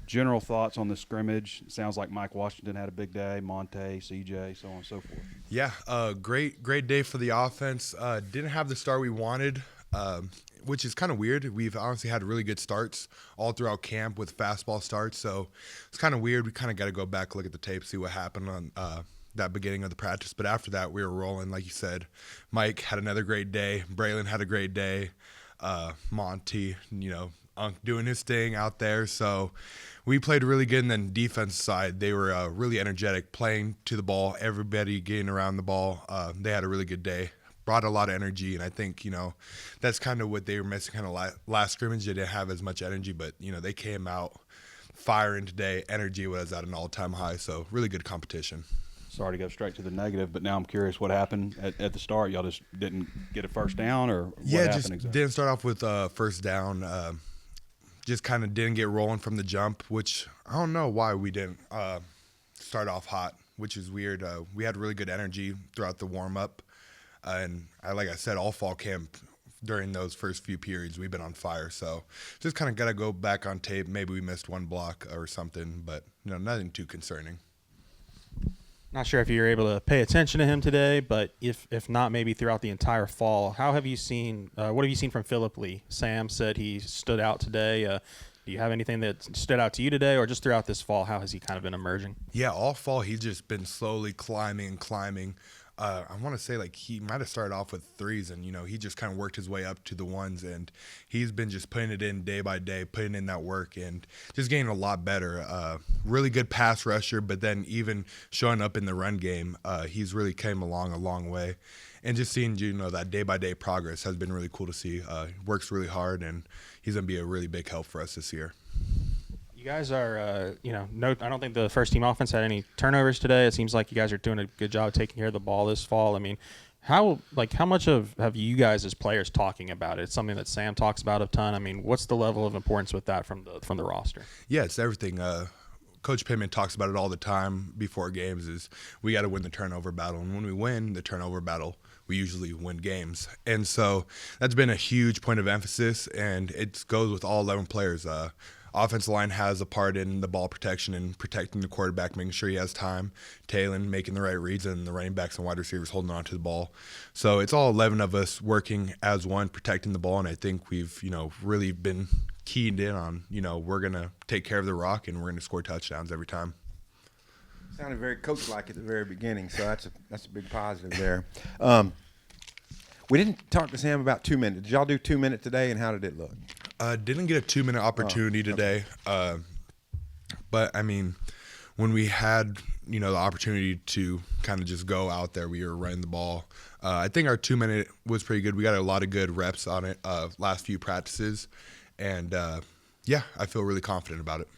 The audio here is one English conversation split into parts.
general thoughts on the scrimmage. It sounds like Mike Washington had a big day, Monte, CJ, so on and so forth. Yeah, great day for the offense. Didn't have the start we wanted, which is kind of weird. We've honestly had really good starts all throughout camp with fastball starts, so it's kind of weird. We kind of got to go back, look at the tape, see what happened on that beginning of the practice. But after that, we were rolling, like you said. Mike had another great day. Braylon had a great day. Monty, Unk doing his thing out there. So we played really good. And then defense side, they were really energetic, playing to the ball, everybody getting around the ball. They had a really good day, brought a lot of energy. And I think, that's kind of what they were missing kind of last scrimmage. They didn't have as much energy, but, they came out firing today. Energy was at an all-time high. So really good competition. Sorry to go straight to the negative, but now I'm curious what happened at the start. Y'all just didn't get a first down, or what happened just exactly? Didn't start off with first down. Just kind of didn't get rolling from the jump, which I don't know why we didn't start off hot, which is weird. We had really good energy throughout the warm-up, and like I said, all fall camp during those first few periods, we've been on fire. So just kind of got to go back on tape. Maybe we missed one block or something, but nothing too concerning. Not sure if you were able to pay attention to him today, but if not, maybe throughout the entire fall. How have you seen? What have you seen from Phillip Lee? Sam said he stood out today. Do you have anything that stood out to you today, or just throughout this fall? How has he kind of been emerging? Yeah, all fall he's just been slowly climbing. I want to say he might have started off with threes, and he just kind of worked his way up to the ones, and he's been just putting it in day by day, putting in that work, and just getting a lot better. Really good pass rusher, but then even showing up in the run game, he's really came along a long way, and just seeing that day by day progress has been really cool to see. Works really hard, and he's gonna be a really big help for us this year. You guys are, no, I don't think the first team offense had any turnovers today. It seems like you guys are doing a good job taking care of the ball this fall. I mean, how much have you guys as players talking about it? It's something that Sam talks about a ton. I mean, what's the level of importance with that from the roster? Yeah, it's everything. Coach Pittman talks about it all the time before games is we got to win the turnover battle. And when we win the turnover battle, we usually win games. And so that's been a huge point of emphasis, and it goes with all 11 players. Offensive line has a part in the ball protection and protecting the quarterback, making sure he has time. Talon making the right reads, and the running backs and wide receivers holding on to the ball. So it's all 11 of us working as one, protecting the ball, and I think we've, really been keyed in on, we're going to take care of the rock and we're going to score touchdowns every time. Sounded very coach-like at the very beginning, so that's a big positive there. We didn't talk to Sam about 2 minutes. Did y'all do 2 minutes today, and how did it look? Didn't get a 2-minute opportunity today, but I mean, when we had the opportunity to kind of just go out there, we were running the ball. I think our 2-minute was pretty good. We got a lot of good reps on it last few practices, and I feel really confident about it.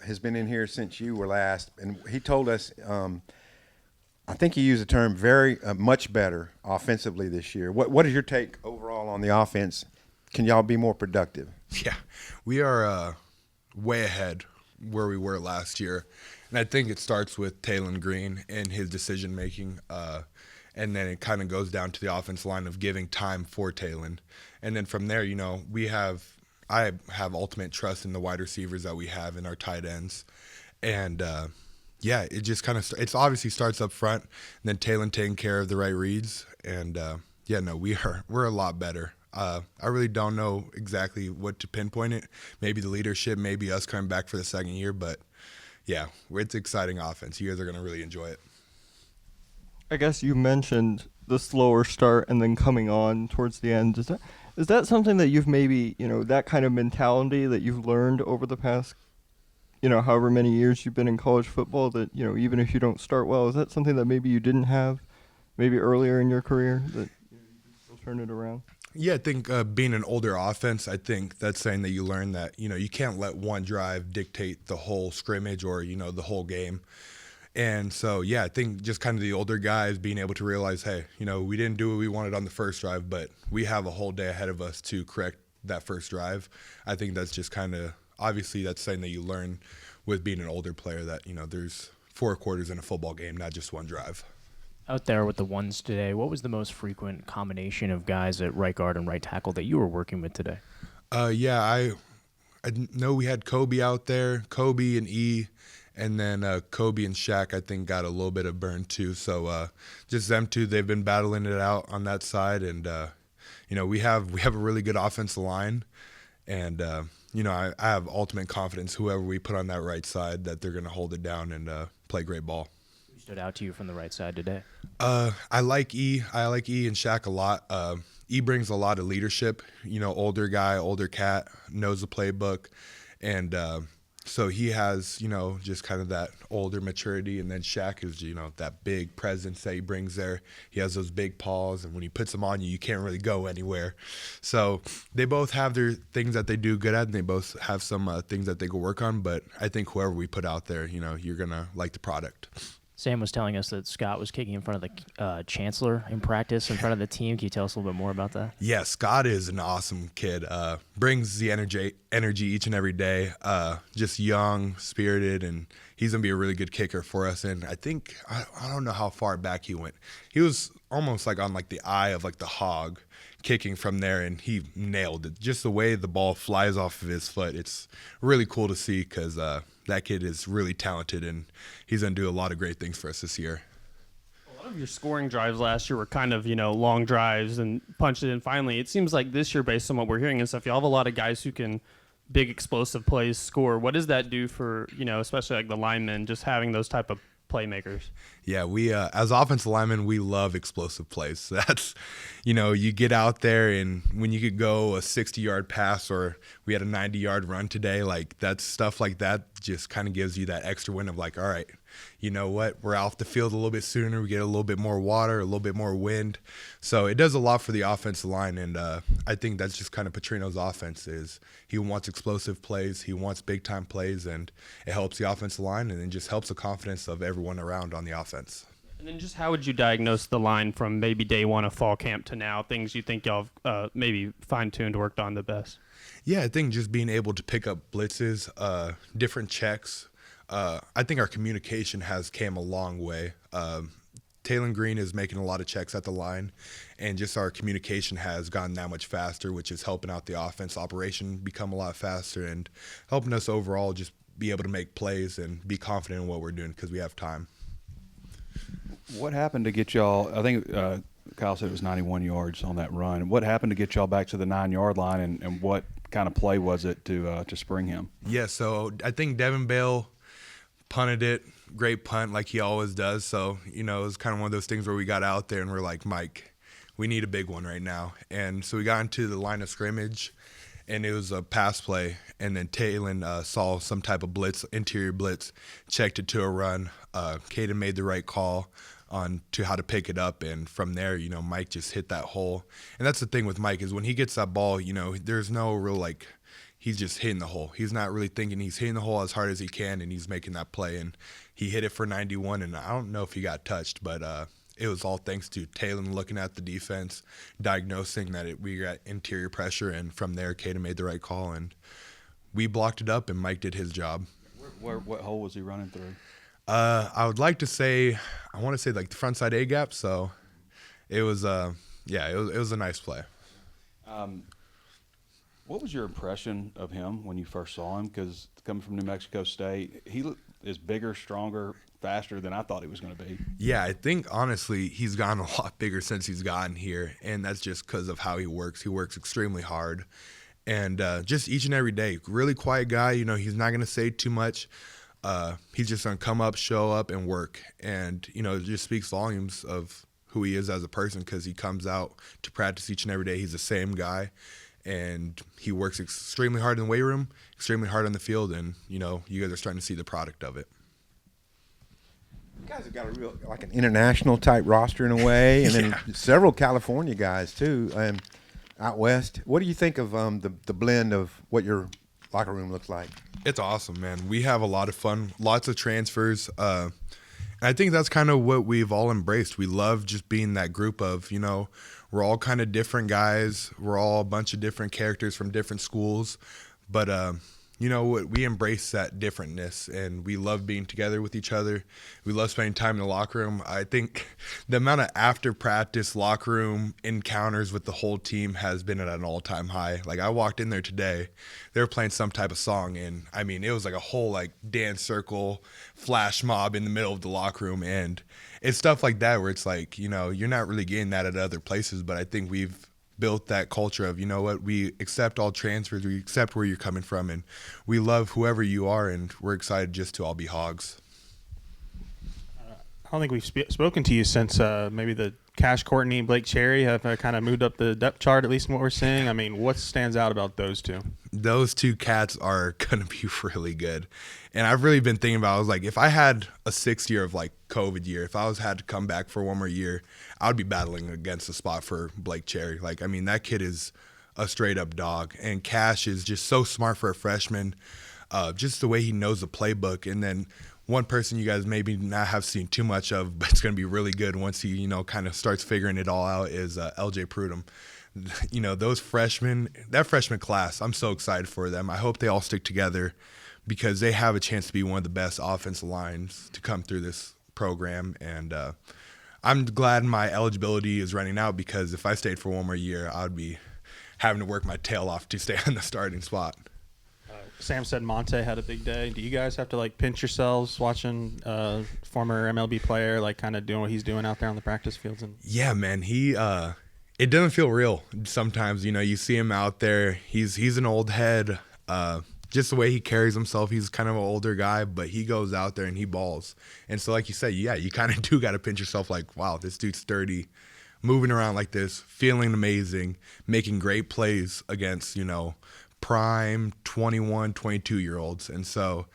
Has been in here since you were last, and he told us. I think he used the term very much better offensively this year. What is your take overall on the offense? Can y'all be more productive? Yeah, we are way ahead where we were last year. And I think it starts with Talon Green and his decision-making, and then it kind of goes down to the offensive line of giving time for Talon. And then from there, I have ultimate trust in the wide receivers that we have and our tight ends. And, it just kind of it obviously starts up front, and then Talon taking care of the right reads. And, we're a lot better. I really don't know exactly what to pinpoint it. Maybe the leadership, maybe us coming back for the second year. But, yeah, it's exciting offense. You guys are going to really enjoy it. I guess you mentioned the slower start and then coming on towards the end. Is that something that you've maybe, that kind of mentality that you've learned over the past, however many years you've been in college football, that, even if you don't start well, is that something that maybe you didn't have maybe earlier in your career that you can turn it around? Yeah, I think being an older offense, I think that's saying that you learn that, you can't let one drive dictate the whole scrimmage or, the whole game. And so, I think just kind of the older guys being able to realize, hey, we didn't do what we wanted on the first drive, but we have a whole day ahead of us to correct that first drive. I think that's just kind of, obviously that's something that you learn with being an older player that, there's 4 quarters in a football game, not just one drive. Out there with the ones today, what was the most frequent combination of guys at right guard and right tackle that you were working with today? I I know we had Kobe out there, Kobe and E, and then Kobe and Shaq, I think, got a little bit of burn too. So just them two, they've been battling it out on that side. And, we have a really good offensive line. And, I have ultimate confidence whoever we put on that right side that they're going to hold it down and play great ball. Who stood out to you from the right side today? I like E. I like E and Shaq a lot. E brings a lot of leadership. Older guy, older cat, knows the playbook, and so he has just kind of that older maturity. And then Shaq is that big presence that he brings there. He has those big paws, and when he puts them on you, you can't really go anywhere. So they both have their things that they do good at, and they both have some things that they could work on. But I think whoever we put out there, you're gonna like the product. Sam was telling us that Scott was kicking in front of the chancellor in practice in front of the team. Can you tell us a little bit more about that? Yeah, Scott is an awesome kid. Brings the energy each and every day. Just young, spirited, and he's going to be a really good kicker for us. And I think, I don't know how far back he went. He was almost like on like the eye of like the hog, kicking from there, and he nailed it. Just the way the ball flies off of his foot, it's really cool to see because that kid is really talented, and he's going to do a lot of great things for us this year. A lot of your scoring drives last year were kind of, long drives and punched it in finally. It seems like this year, based on what we're hearing and stuff, you all have a lot of guys who can big explosive plays score. What does that do for, especially like the linemen, just having those type of playmakers? Yeah, we as offensive linemen, we love explosive plays. That's, you get out there, and when you could go a 60-yard pass, or we had a 90-yard run today, like that stuff like that just kind of gives you that extra win of like, all right, you know what, we're off the field a little bit sooner, we get a little bit more water, a little bit more wind. So it does a lot for the offensive line, and I think that's just kind of Petrino's offense is he wants explosive plays, he wants big-time plays, and it helps the offensive line, and it just helps the confidence of everyone around on the offense. And then just how would you diagnose the line from maybe day one of fall camp to now, things you think y'all have maybe fine-tuned, worked on the best? Yeah, I think just being able to pick up blitzes, different checks. I think our communication has came a long way. Taylor Green is making a lot of checks at the line, and just our communication has gotten that much faster, which is helping out the offense operation become a lot faster and helping us overall just be able to make plays and be confident in what we're doing because we have time. What happened to get y'all? I think Kyle said it was 91 yards on that run. What happened to get y'all back to the 9-yard line, and what kind of play was it to spring him? Yeah, so I think Devin Bale punted it, great punt like he always does. So, it was kind of one of those things where we got out there and we're like, Mike, we need a big one right now. And so we got into the line of scrimmage, and it was a pass play. And then Taylor saw some type of blitz, interior blitz, checked it to a run. Caden made the right call on to how to pick it up, and from there, Mike just hit that hole. And that's the thing with Mike is when he gets that ball, there's no real he's just hitting the hole. He's not really thinking, he's hitting the hole as hard as he can, and he's making that play. And he hit it for 91, and I don't know if he got touched, but it was all thanks to Taylor looking at the defense, diagnosing that we got interior pressure, and from there, Caden made the right call, and we blocked it up, and Mike did his job. What hole was he running through? I would like to say, I want to say like the front side A gap. So it was, it was a nice play. What was your impression of him when you first saw him? Because coming from New Mexico State, he is bigger, stronger, faster than I thought he was going to be. Yeah, I think honestly he's gotten a lot bigger since he's gotten here, and that's just because of how he works. He works extremely hard, and just each and every day, really quiet guy. He's not going to say too much. He's just going to come up, show up, and work. And, it just speaks volumes of who he is as a person because he comes out to practice each and every day. He's the same guy, and he works extremely hard in the weight room, extremely hard on the field, and, you guys are starting to see the product of it. You guys have got a real, like an international type roster in a way, and then several California guys, too, out west. What do you think of the blend of what your locker room looks like? It's awesome, man. We have a lot of fun, lots of transfers. And I think that's kind of what we've all embraced. We love just being that group of, we're all kind of different guys. We're all a bunch of different characters from different schools. But, you know what, we embrace that differentness, and we love being together with each other. We love spending time in the locker room. I think the amount of after practice locker room encounters with the whole team has been at an all-time high. Like, I walked in there today, they were playing some type of song, and I mean, it was like a whole like dance circle flash mob in the middle of the locker room. And it's stuff like that where it's like, you know, you're not really getting that at other places, but I think we've built that culture of, you know what, we accept all transfers, we accept where you're coming from, and we love whoever you are, and we're excited just to all be Hogs. I don't think we've spoken to you since maybe the Cash Courtney, Blake Cherry have kind of moved up the depth chart, at least in what we're seeing. I mean, what stands out about those two? Those two cats are going to be really good. And I've really been thinking about, I was like, if I had a 6th year of like COVID year, if I had to come back for one more year, I would be battling against a spot for Blake Cherry. Like, I mean, that kid is a straight up dog. And Cash is just so smart for a freshman, just the way he knows the playbook. And then one person you guys maybe not have seen too much of, but it's going to be really good once he, you know, kind of starts figuring it all out, is LJ Prudhomme. You know, those freshmen, that freshman class, I'm so excited for them. I hope they all stick together because they have a chance to be one of the best offensive lines to come through this program. And I'm glad my eligibility is running out, because if I stayed for one more year, I would be having to work my tail off to stay on the starting spot. Sam said Monte had a big day. Do you guys have to like pinch yourselves watching former MLB player like kind of doing what he's doing out there on the practice fields? And Yeah, man, he it doesn't feel real sometimes. You know, you see him out there. He's an old head. Just the way he carries himself, he's kind of an older guy, but he goes out there and he balls. And so, like you said, yeah, you kind of do got to pinch yourself. Like, wow, this dude's sturdy, moving around like this, feeling amazing, making great plays against, you know, prime 21, 22-year-olds. And so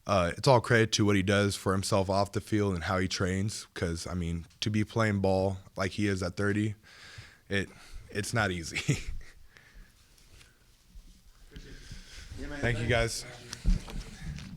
it's all credit to what he does for himself off the field and how he trains, because, I mean, to be playing ball like he is at 30, it's not easy. Thank you, guys.